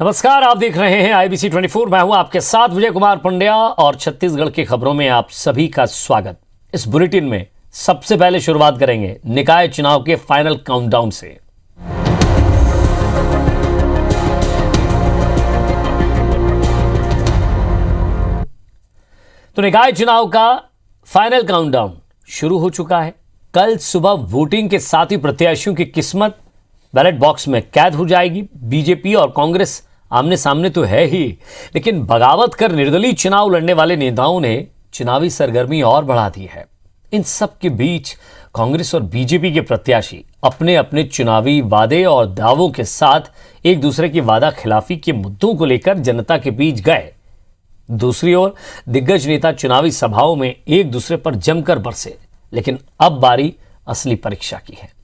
नमस्कार, आप देख रहे हैं IBC 24। मैं हूं आपके साथ विजय कुमार पंड्या और छत्तीसगढ़ की खबरों में आप सभी का स्वागत। इस बुलेटिन में सबसे पहले शुरुआत करेंगे निकाय चुनाव के फाइनल काउंटडाउन से। तो निकाय चुनाव का फाइनल काउंटडाउन शुरू हो चुका है। कल सुबह वोटिंग के साथ ही प्रत्याशियों की किस्मत बैलेट बॉक्स में कैद हो जाएगी। बीजेपी और कांग्रेस आमने सामने तो है ही, लेकिन बगावत कर निर्दलीय चुनाव लड़ने वाले नेताओं ने चुनावी सरगर्मी और बढ़ा दी है। इन सब के बीच कांग्रेस और बीजेपी के प्रत्याशी अपने अपने चुनावी वादे और दावों के साथ एक दूसरे की वादा खिलाफी के मुद्दों को लेकर जनता के बीच गए। दूसरी ओर दिग्गज नेता चुनावी सभाओं में एक दूसरे पर जमकर बरसे, लेकिन अब बारी असली परीक्षा की है।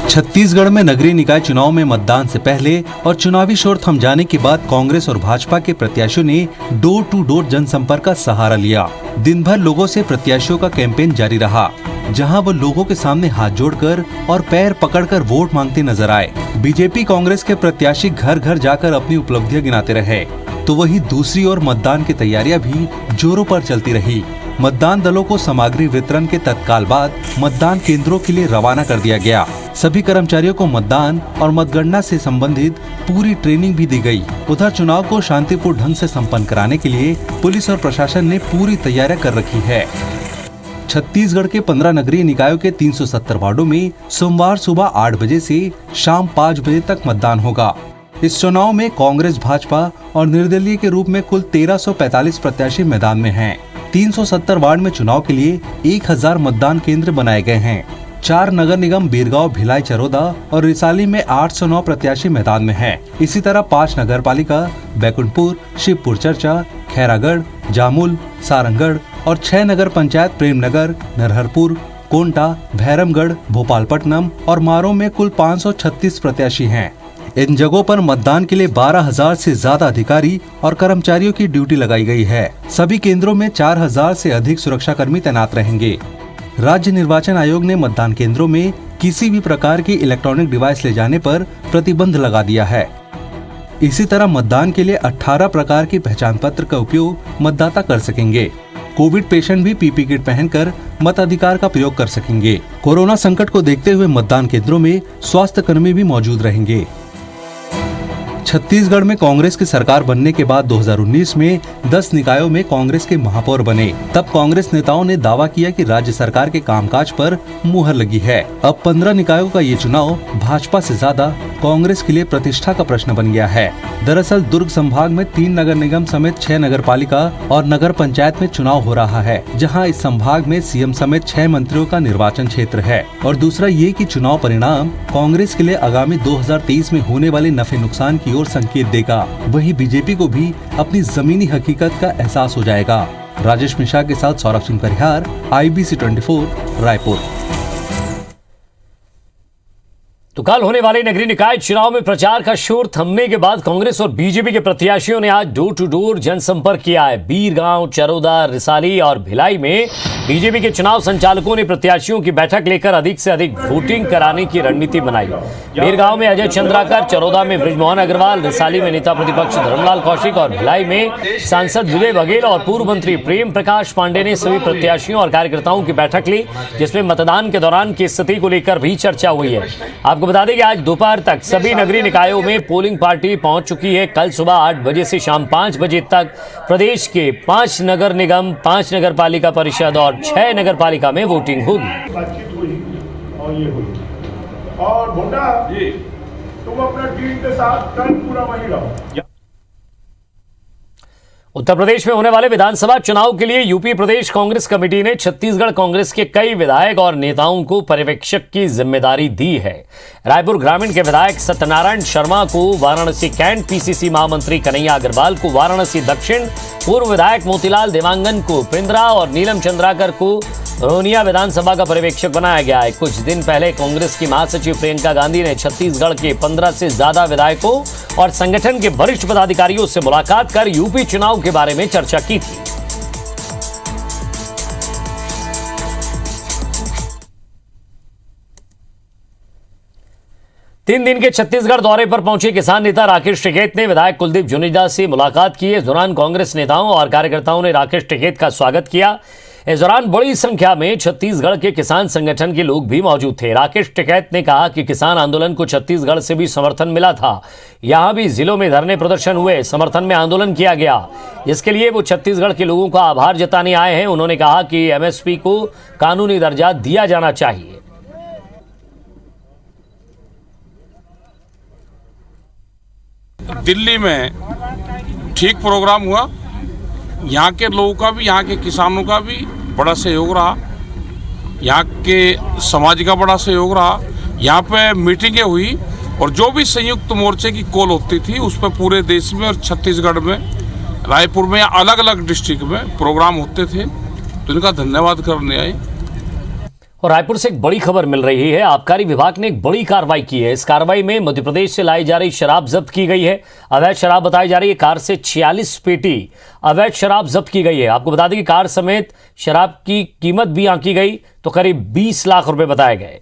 छत्तीसगढ़ में नगरीय निकाय चुनाव में मतदान से पहले और चुनावी शोर थम जाने के बाद कांग्रेस और भाजपा के प्रत्याशियों ने डोर टू डोर जनसंपर्क का सहारा लिया। दिन भर लोगों से प्रत्याशियों का कैंपेन जारी रहा, जहां वो लोगों के सामने हाथ जोड़कर और पैर पकड़कर वोट मांगते नजर आए। बीजेपी कांग्रेस के प्रत्याशी घर घर जाकर अपनी उपलब्धियां गिनाते रहे, तो वहीं दूसरी ओर मतदान की तैयारियां भी जोरों पर चलती रही। मतदान दलों को सामग्री वितरण के तत्काल बाद मतदान केंद्रों के लिए रवाना कर दिया गया। सभी कर्मचारियों को मतदान और मतगणना से संबंधित पूरी ट्रेनिंग भी दी गई। उधर चुनाव को शांतिपूर्ण ढंग से संपन्न कराने के लिए पुलिस और प्रशासन ने पूरी तैयारियां कर रखी है। छत्तीसगढ़ के 15 नगरीय निकायों के 370 वार्डों में सोमवार सुबह 8 बजे से शाम 5 बजे तक मतदान होगा। इस चुनाव में कांग्रेस, भाजपा और निर्दलीय के रूप में कुल 1345 प्रत्याशी मैदान में हैं। 370 वार्ड में चुनाव के लिए 1000 मतदान केंद्र बनाए गए हैं। 4 नगर निगम बीरगांव, भिलाई, चरोदा और रिसाली में 809 प्रत्याशी मैदान में हैं। इसी तरह 5 नगर पालिका बैकुंठपुर, शिवपुर चर्चा, खैरागढ़, जामुल, सारंगढ़ और 6 नगर पंचायत प्रेमनगर, नरहरपुर, कोंटा, भैरमगढ़, भोपालपट्टनम और मारो में कुल 536 प्रत्याशी हैं। इन जगहों पर मतदान के लिए 12,000 से ज्यादा अधिकारी और कर्मचारियों की ड्यूटी लगाई गई है। सभी केंद्रों में 4,000 से अधिक सुरक्षाकर्मी तैनात रहेंगे। राज्य निर्वाचन आयोग ने मतदान केंद्रों में किसी भी प्रकार की इलेक्ट्रॉनिक डिवाइस ले जाने पर प्रतिबंध लगा दिया है। इसी तरह मतदान के लिए 18 प्रकार की पहचान पत्र का उपयोग मतदाता कर सकेंगे। कोविड पेशेंट भी पीपी किट पहनकर मताधिकार का प्रयोग कर सकेंगे। कोरोना संकट को देखते हुए मतदान केंद्रों में स्वास्थ्य कर्मी भी मौजूद रहेंगे। छत्तीसगढ़ में कांग्रेस की सरकार बनने के बाद 2019 में 10 निकायों में कांग्रेस के महापौर बने। तब कांग्रेस नेताओं ने दावा किया कि राज्य सरकार के कामकाज पर मुहर लगी है। अब 15 निकायों का ये चुनाव भाजपा से ज्यादा कांग्रेस के लिए प्रतिष्ठा का प्रश्न बन गया है। दरअसल दुर्ग संभाग में 3 नगर निगम समेत 6 नगर पालिका और नगर पंचायत में चुनाव हो रहा है, जहां इस संभाग में सीएम समेत 6 मंत्रियों का निर्वाचन क्षेत्र है। और दूसरा ये कि चुनाव परिणाम कांग्रेस के लिए आगामी 2023 में होने वाले नफे नुकसान की ओर संकेत देगा। वहीं बीजेपी को भी अपनी जमीनी हकीकत का एहसास हो जाएगा। राजेश मिश्रा के साथ सौरभ सिंह परिहार, IBC 24, रायपुर। तो कल होने वाले नगरीय निकाय चुनाव में प्रचार का शोर थमने के बाद कांग्रेस और बीजेपी के प्रत्याशियों ने आज डोर टू डोर जनसंपर्क किया है। बीरगांव, चरोदा, रिसाली और भिलाई में बीजेपी के चुनाव संचालकों ने प्रत्याशियों की बैठक लेकर अधिक से अधिक वोटिंग कराने की रणनीति बनाई। बीरगांव में अजय चंद्राकर, चरोदा में बृजमोहन अग्रवाल, रिसाली में नेता प्रतिपक्ष धर्मलाल कौशिक और भिलाई में सांसद विजय बघेल और पूर्व मंत्री प्रेम प्रकाश पांडे ने सभी प्रत्याशियों और कार्यकर्ताओं की बैठक ली, जिसमें मतदान के दौरान की स्थिति को लेकर भी चर्चा हुई है। आपको बता दें कि आज दोपहर तक सभी नगरीय निकायों में पोलिंग पार्टी पहुंच चुकी है। कल सुबह 8 बजे से शाम 5 बजे तक प्रदेश के 5 नगर निगम, 5 नगर पालिका परिषद और 6 नगर पालिका में वोटिंग होगी। और भोंडा जी, तुम अपना टीम के साथ कल पूरा वहीं रहो। उत्तर प्रदेश में होने वाले विधानसभा चुनाव के लिए यूपी प्रदेश कांग्रेस कमेटी ने छत्तीसगढ़ कांग्रेस के कई विधायक और नेताओं को पर्यवेक्षक की जिम्मेदारी दी है। रायपुर ग्रामीण के विधायक सत्यनारायण शर्मा को वाराणसी कैंट, पीसीसी महामंत्री कन्हैया अग्रवाल को वाराणसी दक्षिण, पूर्व विधायक मोतीलाल देवांगन को पिंद्रा और नीलम चंद्राकर को रोनिया विधानसभा का पर्यवेक्षक बनाया गया है। कुछ दिन पहले कांग्रेस की महासचिव प्रियंका गांधी ने छत्तीसगढ़ के 15 से ज्यादा विधायकों और संगठन के वरिष्ठ पदाधिकारियों से मुलाकात कर यूपी चुनाव के बारे में चर्चा की थी। 3 दिन के छत्तीसगढ़ दौरे पर पहुंचे किसान नेता राकेश टिकैत ने विधायक कुलदीप जुनेजा से मुलाकात की। इस दौरान कांग्रेस नेताओं और कार्यकर्ताओं ने राकेश टिकैत का स्वागत किया। इस दौरान बड़ी संख्या में छत्तीसगढ़ के किसान संगठन के लोग भी मौजूद थे। राकेश टिकैत ने कहा कि किसान आंदोलन को छत्तीसगढ़ से भी समर्थन मिला था। यहां भी जिलों में धरने प्रदर्शन हुए, समर्थन में आंदोलन किया गया, जिसके लिए वो छत्तीसगढ़ के लोगों का आभार जताने आए हैं। उन्होंने कहा कि एमएसपी को कानूनी दर्जा दिया जाना चाहिए। दिल्ली में ठीक प्रोग्राम हुआ। यहाँ के लोगों का भी, यहाँ के किसानों का भी बड़ा सहयोग रहा, यहाँ के समाज का बड़ा सहयोग रहा। यहाँ पे मीटिंगें हुई और जो भी संयुक्त मोर्चे की कॉल होती थी उस पर पूरे देश में और छत्तीसगढ़ में, रायपुर में, अलग अलग डिस्ट्रिक्ट में प्रोग्राम होते थे, तो इनका धन्यवाद करने आए। और रायपुर से एक बड़ी खबर मिल रही है। आबकारी विभाग ने एक बड़ी कार्रवाई की है। इस कार्रवाई में मध्य प्रदेश से लाई जा रही शराब जब्त की गई है। अवैध शराब बताई जा रही है। कार से 46 पेटी अवैध शराब जब्त की गई है। आपको बता दें कि कार समेत शराब की कीमत भी आंकी गई तो करीब 20 लाख रुपए बताए गए।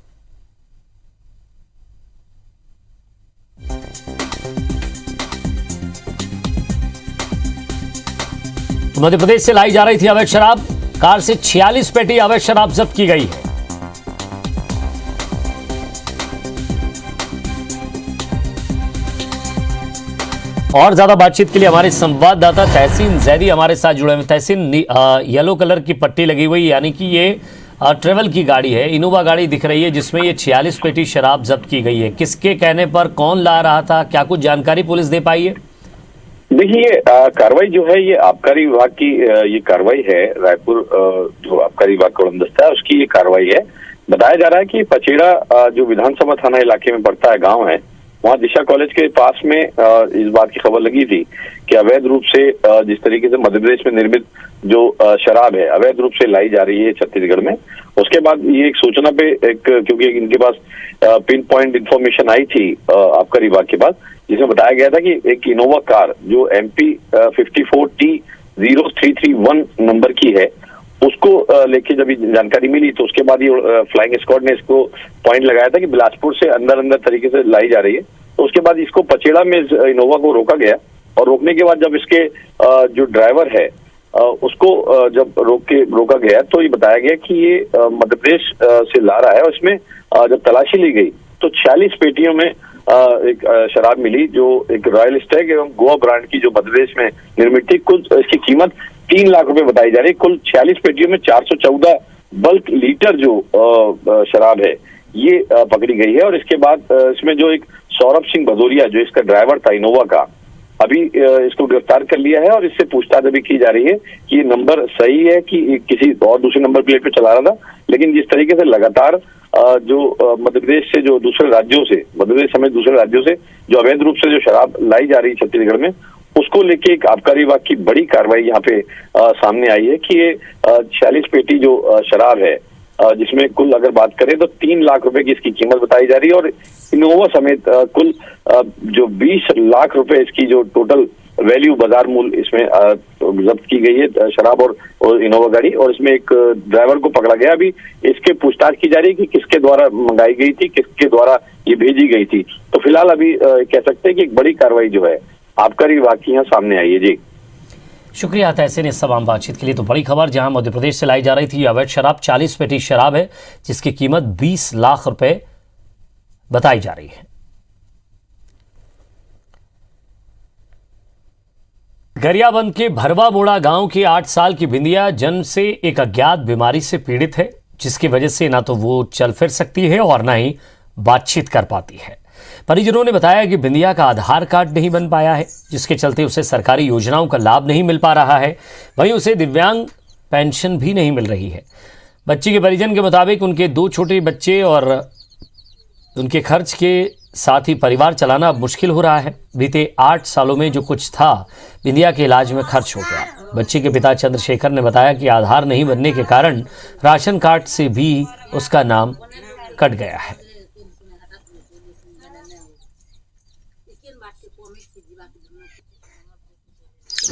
तो मध्य प्रदेश से लाई जा रही थी अवैध शराब। कार से 46 पेटी अवैध शराब जब्त की गई है। और ज्यादा बातचीत के लिए हमारे संवाददाता तहसीन जैदी हमारे साथ जुड़े हुए। तहसीन, येलो कलर की पट्टी लगी हुई, यानी कि ये ट्रेवल की गाड़ी है, इनोवा गाड़ी दिख रही है, जिसमें ये 46 पेटी शराब जब्त की गई है। किसके कहने पर, कौन ला रहा था, क्या कुछ जानकारी पुलिस दे पाई है? देखिए, कार्रवाई जो है ये आबकारी विभाग की ये कार्रवाई है। रायपुर जो आबकारी विभाग का उड़नदस्ता है उसकी ये कार्रवाई है। बताया जा रहा है कि पचेड़ा जो विधानसभा थाना इलाके में पड़ता है, गांव है, वहाँ दिशा कॉलेज के पास में इस बात की खबर लगी थी कि अवैध रूप से जिस तरीके से मध्य प्रदेश में निर्मित जो शराब है अवैध रूप से लाई जा रही है छत्तीसगढ़ में। उसके बाद ये एक सूचना पे क्योंकि इनके पास पिन पॉइंट इंफॉर्मेशन आई थी आबकारी विभाग के पास, जिसमें बताया गया था कि एक इनोवा कार जो MP 54T0331 नंबर की है, उसको लेके जब जानकारी मिली तो उसके बाद ये फ्लाइंग स्क्वाड ने इसको पॉइंट लगाया था कि बिलासपुर से अंदर तरीके से लाई जा रही है। तो उसके बाद इसको पचेड़ा में इनोवा को रोका गया और रोकने के बाद जब इसके जो ड्राइवर है उसको जब रोका गया तो ये बताया गया कि ये मध्य प्रदेश से ला रहा है। और इसमें जब तलाशी ली गई तो 46 पेटियों में एक शराब मिली जो एक रॉयल स्टैग एवं गोवा ब्रांड की जो मध्य प्रदेश में निर्मित थी। कुल इसकी कीमत 3 लाख रुपए बताई जा रही है। कुल 46 पेटियों में 414 बल्क लीटर जो शराब है ये पकड़ी गई है। और इसके बाद इसमें जो एक सौरभ सिंह भदौरिया जो इसका ड्राइवर था इनोवा का, अभी इसको गिरफ्तार कर लिया है और इससे पूछताछ अभी की जा रही है कि ये नंबर सही है कि किसी और दूसरे नंबर प्लेट पे चला रहा था। लेकिन जिस तरीके से लगातार जो मध्य प्रदेश से जो दूसरे राज्यों से, मध्य प्रदेश समेत दूसरे राज्यों से जो अवैध रूप से जो शराब लाई जा रही है छत्तीसगढ़ में, उसको लेके एक आबकारी विभाग की बड़ी कार्रवाई यहाँ पे सामने आई है कि ये 46 पेटी जो शराब है जिसमें कुल अगर बात करें तो 3 लाख रुपए की इसकी कीमत बताई जा रही है। और इनोवा समेत कुल जो 20 लाख रुपए इसकी जो टोटल वैल्यू बाजार मूल्य इसमें जब्त की गई है शराब और इनोवा गाड़ी। और इसमें एक ड्राइवर को पकड़ा गया। अभी इसके पूछताछ की जा रही है कि किसके द्वारा मंगाई गई थी, किसके द्वारा ये भेजी गई थी। तो फिलहाल अभी कह सकते हैं कि एक बड़ी कार्रवाई जो है आबकारी विभाग की यहाँ सामने आई है। जी शुक्रिया तहसीन इस तमाम बातचीत के लिए। तो बड़ी खबर, जहां मध्य प्रदेश से लाई जा रही थी अवैध शराब, 40 पेटी शराब है जिसकी कीमत 20 लाख रुपए बताई जा रही है। गरियाबंद के भरवा मोड़ा गांव की 8 साल की बिंदिया जन्म से एक अज्ञात बीमारी से पीड़ित है, जिसकी वजह से ना तो वो चल फिर सकती है और ना ही बातचीत कर पाती है। परिजनों ने बताया कि बिंदिया का आधार कार्ड नहीं बन पाया है, जिसके चलते उसे सरकारी योजनाओं का लाभ नहीं मिल पा रहा है। वहीं उसे दिव्यांग पेंशन भी नहीं मिल रही है। बच्ची के परिजन के मुताबिक उनके 2 छोटे बच्चे और उनके खर्च के साथ ही परिवार चलाना अब मुश्किल हो रहा है। बीते 8 सालों में जो कुछ था बिंदिया के इलाज में खर्च हो गया। बच्ची के पिता चंद्रशेखर ने बताया कि आधार नहीं बनने के कारण राशन कार्ड से भी उसका नाम कट गया है।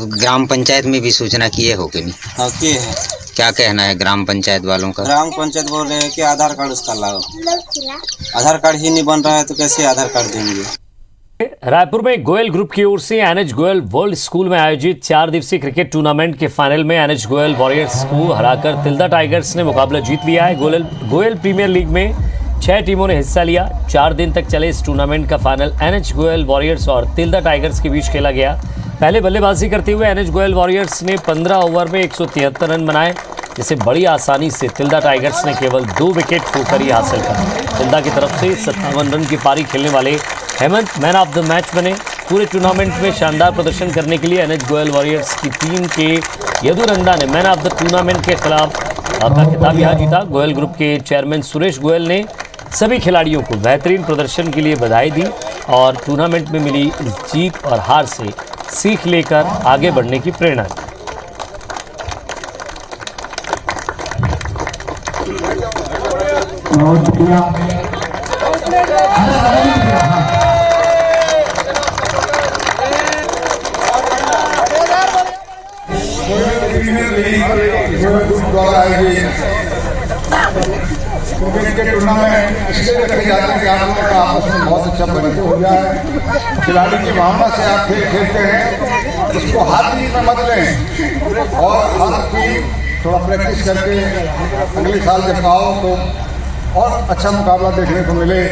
ग्राम पंचायत में भी सूचना किए हो कि नहीं? हाँ किए हैं। क्या कहना है ग्राम पंचायत वालों का? ग्राम पंचायत बोल रहे हैं कि आधार कार्ड उसका लाओ। आधार कार्ड ही नहीं बन रहा है तो कैसे आधार कार्ड देंगे? रायपुर में गोयल ग्रुप की ओर से एनएच गोयल वर्ल्ड स्कूल में आयोजित 4 दिवसीय क्रिकेट टूर्नामेंट के फाइनल में एनएच गोयल वॉरियर्स को हराकर तिल्दा टाइगर्स ने मुकाबला जीत लिया है। गोयल प्रीमियर लीग में 6 टीमों ने हिस्सा लिया। 4 दिन तक चले इस टूर्नामेंट का फाइनल एनएच गोयल वॉरियर्स और तिल्दा टाइगर्स के बीच खेला गया। पहले बल्लेबाजी करते हुए एनएच गोयल वॉरियर्स ने 15 ओवर में 173 रन बनाए, जिसे बड़ी आसानी से तिल्दा टाइगर्स ने केवल 2 विकेट खोकर ही हासिल करा। तिल्दा की तरफ से 57 रन की पारी खेलने वाले Hemant man of the match बने। पूरे टूर्नामेंट में शानदार प्रदर्शन करने के लिए एनएच गोयल वॉरियर्स की टीम के यदुनंदा ने मैन ऑफ द टूर्नामेंट के खिलाफ अपना खिताब यहाँ जीता। गोयल ग्रुप के चेयरमैन सुरेश गोयल ने सभी खिलाड़ियों को बेहतरीन प्रदर्शन के लिए बधाई दी और टूर्नामेंट में मिली इस जीत और हार से सीख लेकर आगे बढ़ने की प्रेरणा दी। क्रिकेट टूर्नामेंट इसलिए रखे जाते हैं कि आप लोगों का आपस में बहुत अच्छा परिचय हो जाए। खिलाड़ी की भावना से आप खेल खेलते हैं, उसको हार जीत में मत लें और हार की थोड़ा प्रैक्टिस करके अगले साल जब आओ तो और अच्छा मुकाबला देखने को मिले।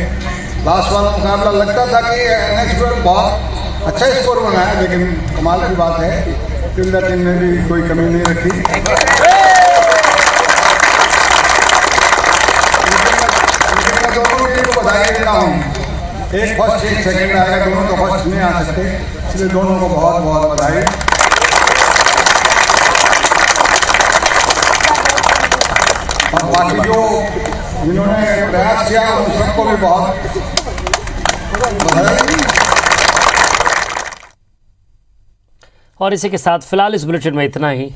लास्ट वाला मुकाबला लगता था कि एनएच गोयल बहुत अच्छा स्कोर बनाया, लेकिन कमाल की बात है तिल्दा टीम ने भी कोई कमी नहीं रखी। दोनों टीम को बधाई देता हूँ। एक फर्स्ट एक सेकंड आएगा, दोनों तो फर्स्ट नहीं आ सकते, इसलिए दोनों को बहुत बहुत बधाई। और बाकी जो जिन्होंने प्रयास किया उन सबको भी बहुत बधाई। और इसी के साथ फिलहाल इस बुलेटिन में इतना ही।